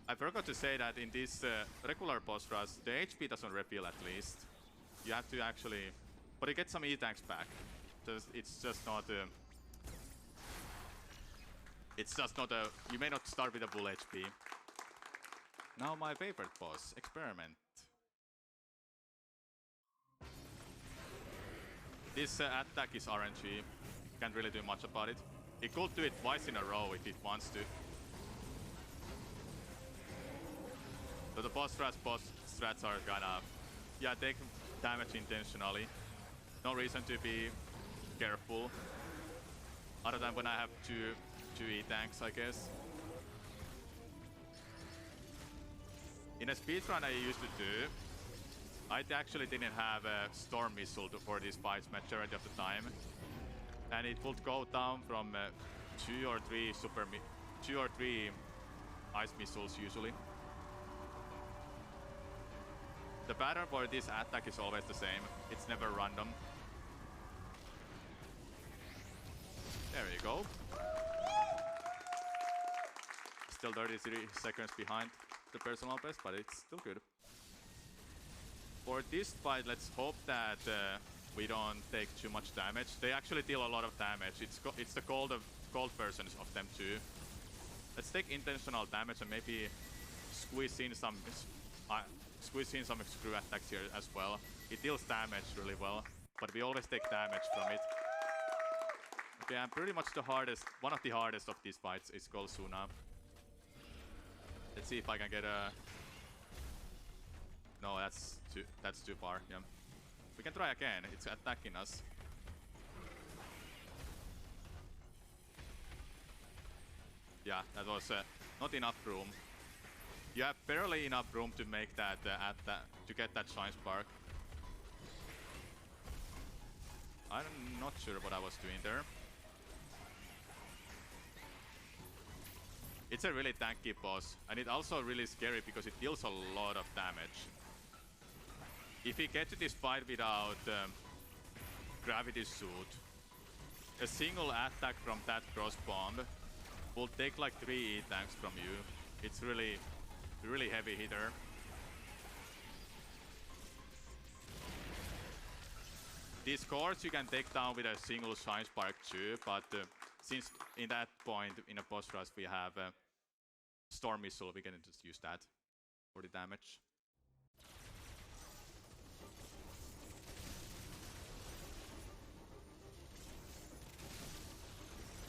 I forgot to say that in this regular boss rush, the HP doesn't refill at least. You have to actually... But you get some E-tanks back. It's just not... It's just not a... You may not start with a full HP. Now my favorite boss, Experiment. This attack is RNG. Can't really do much about it. It could do it twice in a row if it wants to. So the boss strats are gonna... Yeah, take damage intentionally. No reason to be careful. Other than when I have two E-tanks, I guess. In a speedrun I used to do, I actually didn't have a storm missile for these fights majority of the time. And it would go down from 2 or 3 ice missiles usually. The pattern for this attack is always the same. It's never random. There you go. Still 33 seconds behind the personal best, but it's still good. For this fight, let's hope that we don't take too much damage. They actually deal a lot of damage. It's the gold versions of them too. Let's take intentional damage and maybe squeeze in some screw attacks here as well. It deals damage really well, but we always take damage from it. Okay, and pretty much one of the hardest of these fights is called Suna. Let's see if I can get a... No, that's too far, yeah. We can try again, it's attacking us. Yeah, that was not enough room. You have barely enough room to make that, to get that Shine Spark. I'm not sure what I was doing there. It's a really tanky boss, and it's also really scary because it deals a lot of damage. If we get to this fight without Gravity Suit, a single attack from that cross bomb will take like 3 E-tanks from you. It's really heavy hitter. These cores you can take down with a single Shine Spark too, but since in that point in a boss rush we have a Storm Missile, we can just use that for the damage.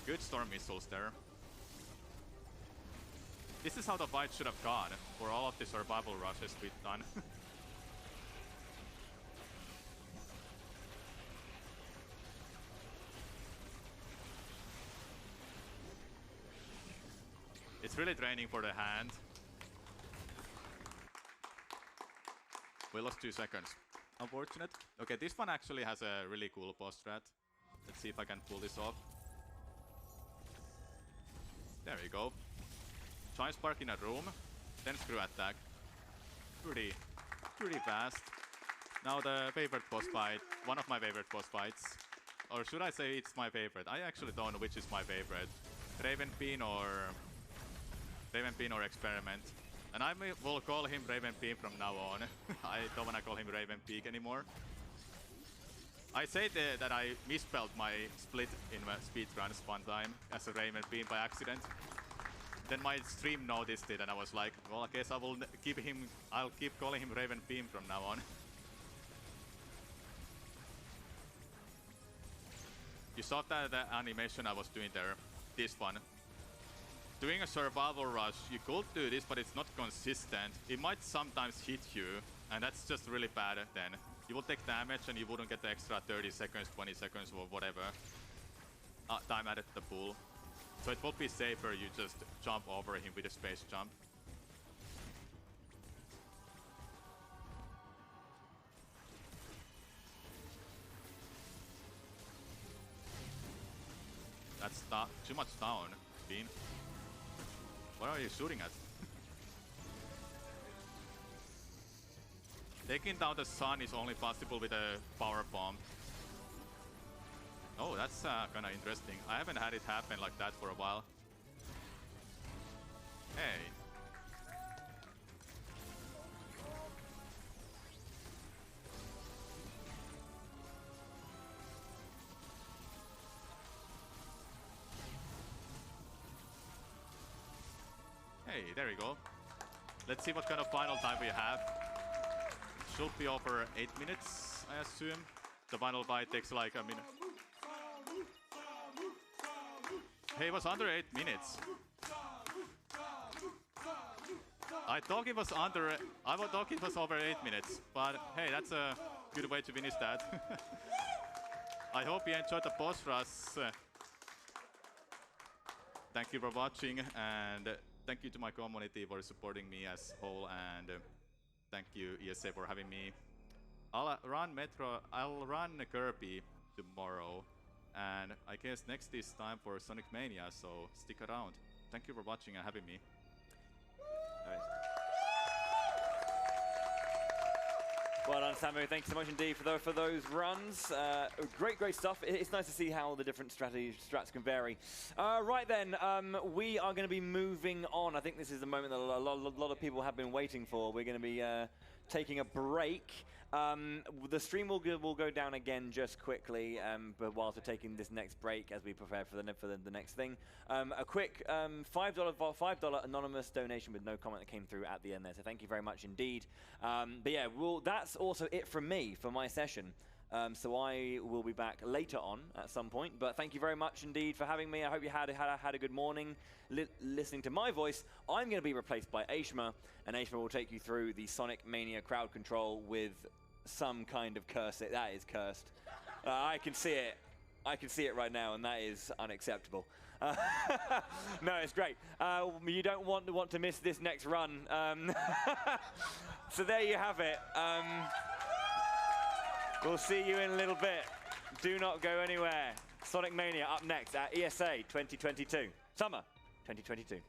Good Storm Missiles there. This is how the fight should have gone for all of the survival rushes we've done. It's really draining for the hand. We lost 2 seconds. Unfortunate. Okay, this one actually has a really cool boss strat. Let's see if I can pull this off. There we go. Shine Spark in a room, then screw attack. Pretty fast. Now the favorite boss fight, one of my favorite boss fights. Or should I say it's my favorite? I actually don't know which is my favorite. Raven Bean or Experiment. And I will call him Raven Bean from now on. I don't want to call him Raven Peak anymore. I said that I misspelled my split in my speedruns one time as a Raven Bean by accident. Then my stream noticed it and I was like, well, I guess I'll keep calling him Raven Beam from now on. You saw that the animation I was doing there, this one. Doing a survival rush, you could do this, but it's not consistent. It might sometimes hit you, and that's just really bad then. You will take damage and you wouldn't get the extra 30 seconds, 20 seconds or whatever time added to the pool. So it would be safer you just jump over him with a space jump. That's too much down, Bean. What are you shooting at? Taking down the sun is only possible with a power bomb. Oh, that's kinda interesting. I haven't had it happen like that for a while. Hey. Okay, there you go. Let's see what kind of final time we have. Should be over 8 minutes, I assume. The final bite takes like a minute. Hey, it was under 8 minutes. I thought it was over 8 minutes, but hey, that's a good way to finish that. I hope you enjoyed the boss rush. Thank you for watching, and thank you to my community for supporting me as whole, and thank you ESA for having me. I'll run Kirby tomorrow, and I guess next is time for Sonic Mania, so stick around. Thank you for watching and having me. Nice. Well done, Samu. Thank you so much indeed for those runs. Great stuff. It's nice to see how the different strats can vary. Right then, we are going to be moving on. I think this is the moment that a lot of people have been waiting for. We're going to be taking a break. The stream will go down again just quickly, but whilst we're taking this next break as we prepare for the next thing. A quick $5 anonymous donation with no comment that came through at the end there, so thank you very much indeed. But yeah, that's also it from me for my session. So I will be back later on at some point, but thank you very much indeed for having me. I hope you had a good morning listening to my voice. I'm going to be replaced by Aishma, and Aishma will take you through the Sonic Mania crowd control with some kind of curse. That is cursed. I can see it. I can see it right now, and that is unacceptable. No, it's great. You don't want to miss this next run. So there you have it. We'll see you in a little bit. Do not go anywhere. Sonic Mania up next at ESA 2022. Summer 2022.